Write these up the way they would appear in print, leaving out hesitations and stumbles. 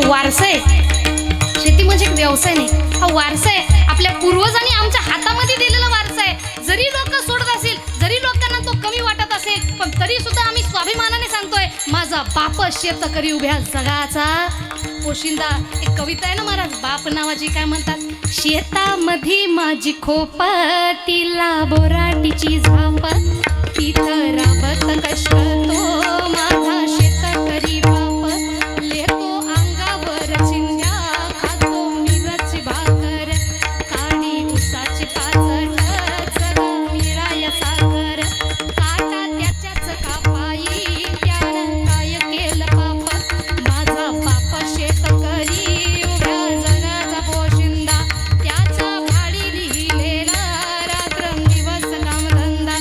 वारसा आहे. शेती म्हणजे एक व्यवसाय नाही, हा वारसा आहे. आपल्या पूर्वजांनी आमच्या हातामध्ये दिलेला वारसा आहे. जरी लोक सोडत असतील, जरी लोकांना तो कमी वाटत असेल, पण तरी सुद्धा आम्ही स्वाभिमानाने सांगतोय, माझा बाप शेतकरी उभ्या जगाचा पोशिंदा. एक कविता आहे ना महाराज, बाप नावाची, काय म्हणतात, शेतामध्ये माझी खोप, तिला बोराटीची झाप, तिथं राबत कष्ट तो माझा शेतकरी बाप, लेतो अंगावर चिंध्या, खातो मिरची भाकर, काडी उसाची पाचट, जगा मिळाया साखर, काटा त्याच्याच कापाई, त्यानं काय केलं पाप, माझा बाप शेतकरी उभ्या जगाचा पोशिंदा, त्याच्या भाडी लिहिलेला रात्रंदिवस कामधंदा,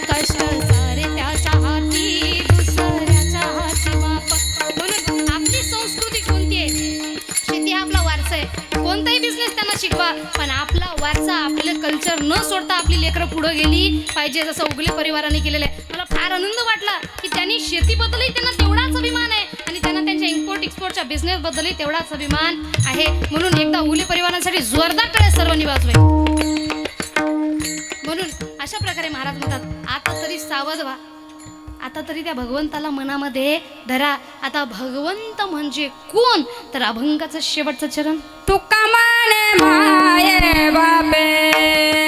कष्ट सारे त्याच्या हाती, दुसऱ्याच्या हाती माप. म्हणून आपली संस्कृती कोणती आहे? शेती हा आपला वारसा आहे. कोणताही बिझनेस त्यांना शिकवा, पण आपला वारसा, आपलं कल्चर न सोडता आपली लेकरं पुढे गेली पाहिजे, जसं उगले परिवाराने केलेलं आहे. मला फार आनंद वाटला की त्यांनी शेतीबद्दलही त्यांना तेवढाच अभिमान आहे आणि त्यांना त्यांच्या इम्पोर्ट एक्सपोर्टच्या बिझनेसबद्दलही तेवढाच अभिमान आहे. म्हणून एकदा उगले परिवारांसाठी जोरदार टाळ्या सर्वांनी वाजवे. म्हणून अशा प्रकारे महाराज म्हणतात, आता तरी सावध व्हा, आता तरी त्या भगवंताला मनामध्ये धरा. आता भगवंत म्हणजे कोण, तर अभंगाचं शेवटचं चरण, तुका माने माये बापे